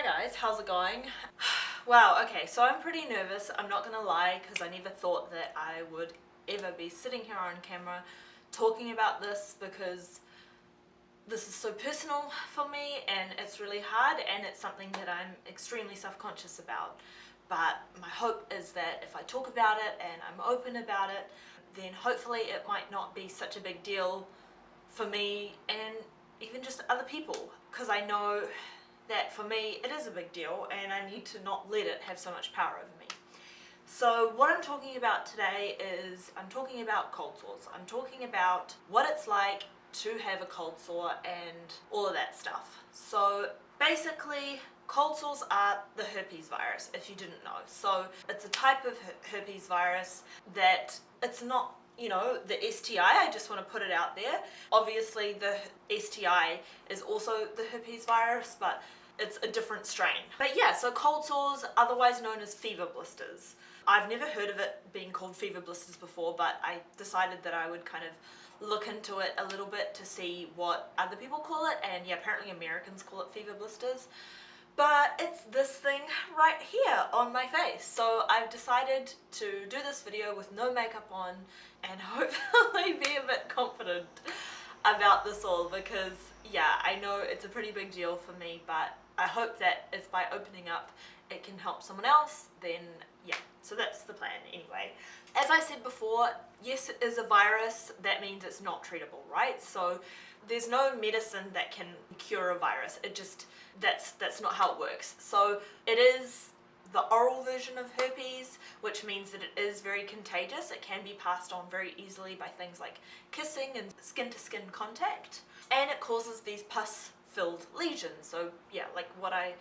Hi guys, how's it going? Wow, okay, so I'm pretty nervous, I'm not gonna lie, because I never thought that I would ever be sitting here on camera talking about this, because this is so personal for me and it's really hard and it's something that I'm extremely self-conscious about. But my hope is that if I talk about it and I'm open about it, then hopefully it might not be such a big deal for me and even just other people, because I know that for me it is a big deal and I need to not let it have so much power over me. So what I'm talking about today is I'm talking about cold sores. I'm talking about what it's like to have a cold sore and all of that stuff. So basically cold sores are the herpes virus, if you didn't know. So it's a type of herpes virus that it's not, you know, the STI, I just want to put it out there. Obviously the STI is also the herpes virus, but it's a different strain. But yeah, so cold sores, otherwise known as fever blisters. I've never heard of it being called fever blisters before, but I decided that I would kind of look into it a little bit to see what other people call it, and yeah, apparently Americans call it fever blisters. But it's this thing right here on my face. So I've decided to do this video with no makeup on and hopefully be a bit confident about this all, because yeah, I know it's a pretty big deal for me, but I hope that if by opening up it can help someone else, then yeah, so that's the plan anyway. As I said before, yes, it is a virus, that means it's not treatable, right? So there's no medicine that can cure a virus. It just, that's not how it works. So it is the oral version of herpes, which means that it is very contagious. It can be passed on very easily by things like kissing and skin-to-skin contact, and it causes these pus-filled lesions. So yeah, like what I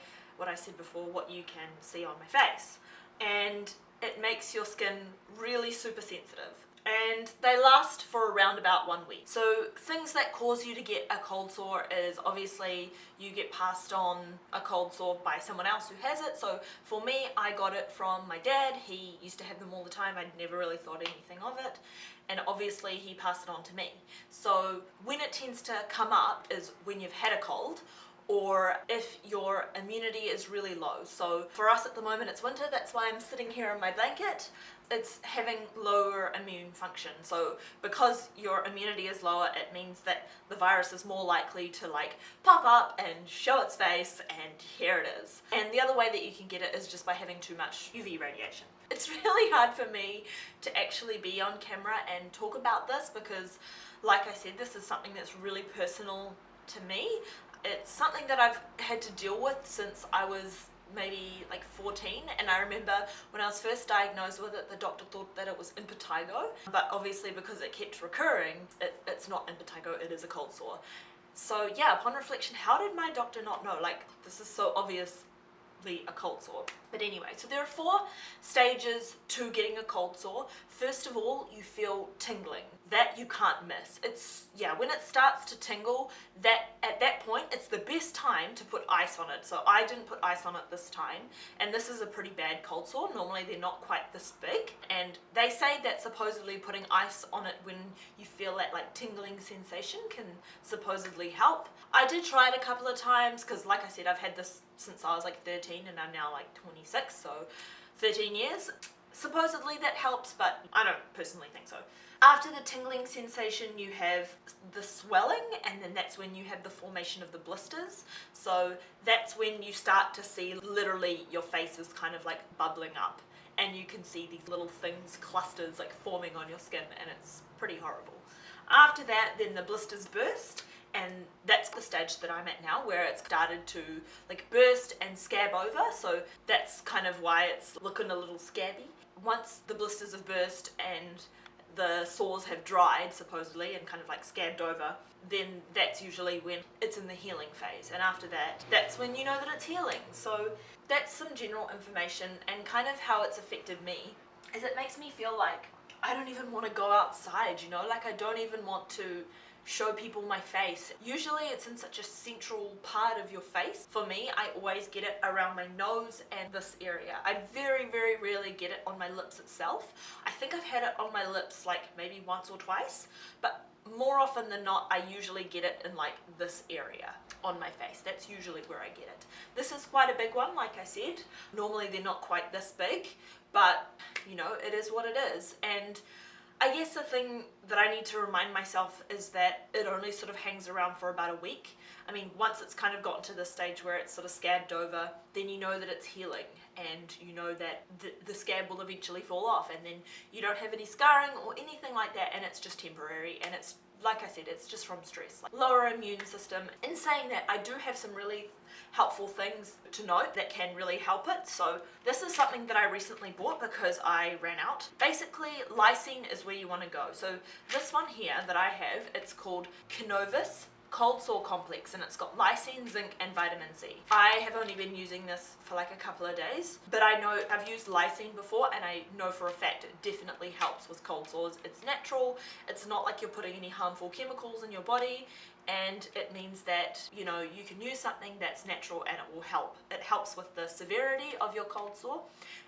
said before, what you can see on my face. And it makes your skin really super sensitive. And they last for around about 1 week. So things that cause you to get a cold sore is obviously you get passed on a cold sore by someone else who has it. So for me, I got it from my dad. He used to have them all the time. I'd never really thought anything of it. And obviously he passed it on to me. So when it tends to come up is when you've had a cold, or if your immunity is really low. So for us at the moment it's winter, that's why I'm sitting here in my blanket. It's having lower immune function. So because your immunity is lower, it means that the virus is more likely to like pop up and show its face, and here it is. And the other way that you can get it is just by having too much UV radiation. It's really hard for me to actually be on camera and talk about this because, like I said, this is something that's really personal to me. It's something that I've had to deal with since I was maybe like 14, and I remember when I was first diagnosed with it, the doctor thought that it was impetigo, but obviously because it kept recurring, it's not impetigo, it is a cold sore. So yeah, upon reflection, how did my doctor not know? Like, this is so obviously a cold sore. But anyway, so there are 4 stages to getting a cold sore. First of all, you feel tingling. That you can't miss. It's, yeah, when it starts to tingle, at that point, it's the best time to put ice on it. So I didn't put ice on it this time, and this is a pretty bad cold sore. Normally they're not quite this big, and they say that supposedly putting ice on it when you feel that like tingling sensation can supposedly help. I did try it a couple of times because, like I said, I've had this since I was like 13 and I'm now like 26, so 13 years. Supposedly that helps, but I don't personally think so. After the tingling sensation, you have the swelling, and then that's when you have the formation of the blisters. So that's when you start to see literally your face is kind of like bubbling up, and you can see these little things, clusters like forming on your skin, and it's pretty horrible. After that, then the blisters burst, and that's the stage that I'm at now, where it's started to like burst and scab over. So that's kind of why it's looking a little scabby. Once the blisters have burst and the sores have dried supposedly and kind of like scabbed over, then that's usually when it's in the healing phase, and after that, that's when you know that it's healing. So that's some general information, and kind of how it's affected me is it makes me feel like I don't even want to go outside, you know, like I don't even want to show people my face. Usually it's in such a central part of your face. For me, I always get it around my nose and this area. I very, very rarely get it on my lips itself. I think I've had it on my lips like maybe once or twice, but more often than not, I usually get it in like this area. on my face. That's usually where I get it. This is quite a big one, like I said. Normally they're not quite this big, but you know, it is what it is. And I guess the thing that I need to remind myself is that it only sort of hangs around for about a week. I mean, once it's kind of gotten to the stage where it's sort of scabbed over, then you know that it's healing, and you know that the scab will eventually fall off, and then you don't have any scarring or anything like that, and it's just temporary, and it's, like I said, it's just from stress. Like lower immune system. In saying that, I do have some really helpful things to note that can really help it. So this is something that I recently bought because I ran out. Basically, lysine is where you want to go. So this one here that I have, it's called Caths Cold Sore Complex, and it's got lysine, zinc, and vitamin C. I have only been using this for like a couple of days, but I know I've used lysine before, and I know for a fact it definitely helps with cold sores. It's natural, it's not like you're putting any harmful chemicals in your body, and it means that, you know, you can use something that's natural and it will help. It helps with the severity of your cold sore,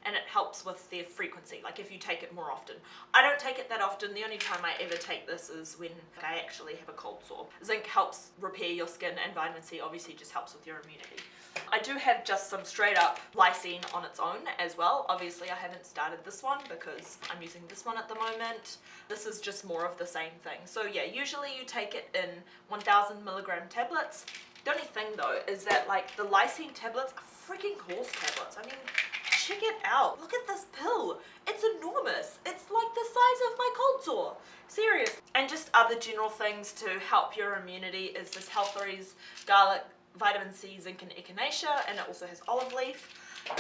and it helps with the frequency, like if you take it more often. I don't take it that often. The only time I ever take this is when I actually have a cold sore. Zinc helps repair your skin, and vitamin C obviously just helps with your immunity. I do have just some straight up lysine on its own as well. Obviously I haven't started this one because I'm using this one at the moment. This is just more of the same thing. So yeah, usually you take it in 1000 milligram tablets. The only thing though is that like the lysine tablets are freaking horse tablets. I mean, check it out. Look at this pill. It's enormous. It's like the size of my cold sore. Serious. And just other general things to help your immunity is this Healtheries garlic, vitamin C, zinc, and echinacea, and it also has olive leaf,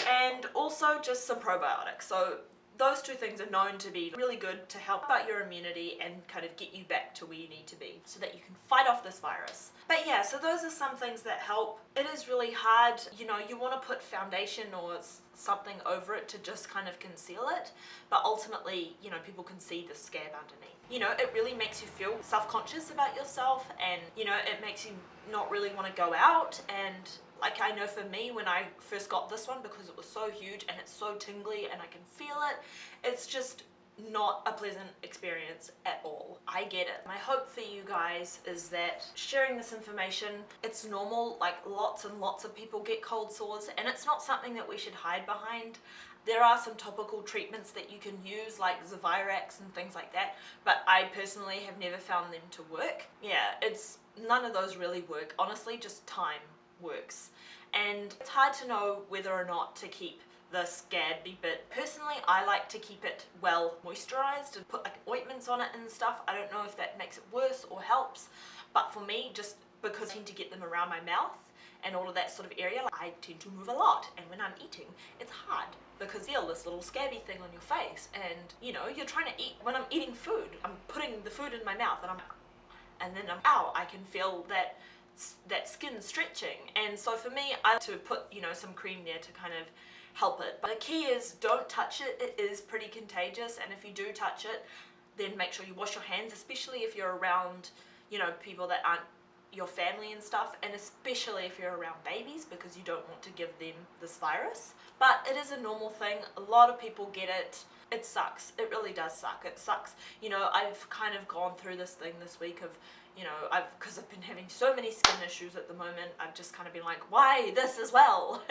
and also just some probiotics. So those two things are known to be really good to help out your immunity and kind of get you back to where you need to be so that you can fight off this virus. But yeah, so those are some things that help. It is really hard, you know, you want to put foundation or something over it to just kind of conceal it, but ultimately, you know, people can see the scab underneath. You know, it really makes you feel self-conscious about yourself, and you know, it makes you not really want to go out. And like, I know for me, when I first got this one, because it was so huge and it's so tingly and I can feel it, it's just not a pleasant experience at all. I get it. My hope for you guys is that sharing this information, it's normal. Like, lots and lots of people get cold sores, and it's not something that we should hide behind. There are some topical treatments that you can use, like Zavirax and things like that, but I personally have never found them to work. Yeah, none of those really work. Honestly, just time works. And it's hard to know whether or not to keep the scabby bit. Personally, I like to keep it well moisturized and put like ointments on it and stuff. I don't know if that makes it worse or helps, but for me, just because I tend to get them around my mouth and all of that sort of area, I tend to move a lot, and when I'm eating, it's hard because you feel this little scabby thing on your face, and you know, you're trying to eat. When I'm eating food, I'm putting the food in my mouth, and then ow, I can feel that skin stretching. And so for me, I like to put, you know, some cream there to kind of help it. But the key is, don't touch it. It is pretty contagious, and if you do touch it, then make sure you wash your hands, especially if you're around, you know, people that aren't your family and stuff, and especially if you're around babies, because you don't want to give them this virus. But it is a normal thing. A lot of people get it. It sucks. It really does suck. It sucks. You know, I've kind of gone through this thing this week of, you know, because I've been having so many skin issues at the moment, I've just kind of been like, why this as well?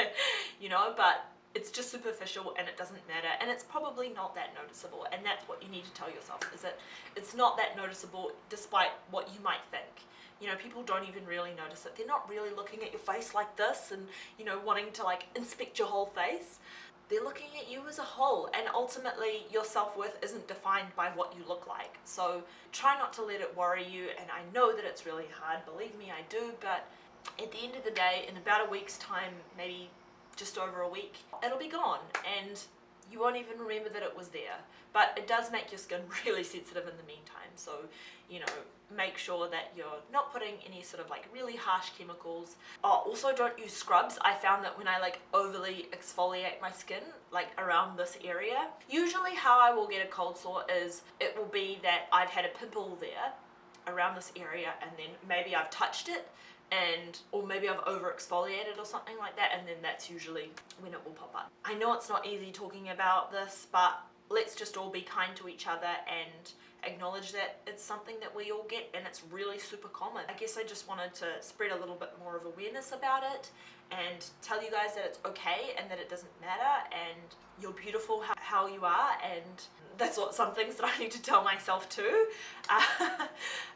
You know, but it's just superficial and it doesn't matter, and it's probably not that noticeable, and that's what you need to tell yourself, is that it's not that noticeable despite what you might think. You know, people don't even really notice it. They're not really looking at your face like this and, you know, wanting to like inspect your whole face. They're looking at you as a whole, and ultimately your self-worth isn't defined by what you look like. So try not to let it worry you, and I know that it's really hard, believe me, I do, but at the end of the day, in about a week's time, maybe just over a week, it'll be gone, and you won't even remember that it was there. But it does make your skin really sensitive in the meantime, so, you know, make sure that you're not putting any sort of like really harsh chemicals. Oh, also don't use scrubs. I found that when I like overly exfoliate my skin, like around this area, usually how I will get a cold sore is it will be that I've had a pimple there around this area, and then maybe I've touched it, or maybe I've over exfoliated or something like that, and then that's usually when it will pop up. I know it's not easy talking about this, but let's just all be kind to each other and acknowledge that it's something that we all get and it's really super common. I guess I just wanted to spread a little bit more of awareness about it and tell you guys that it's okay and that it doesn't matter and you're beautiful how you are, and that's what some things that I need to tell myself too.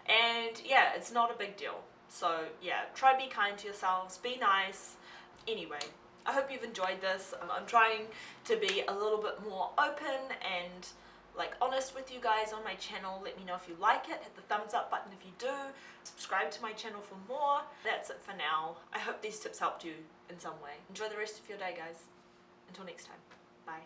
And yeah, it's not a big deal. So yeah, try be kind to yourselves, be nice. Anyway, I hope you've enjoyed this. I'm trying to be a little bit more open and like honest with you guys on my channel. Let me know if you like it, hit the thumbs up button if you do, subscribe to my channel for more. That's it for now. I hope these tips helped you in some way. Enjoy the rest of your day, guys. Until next time.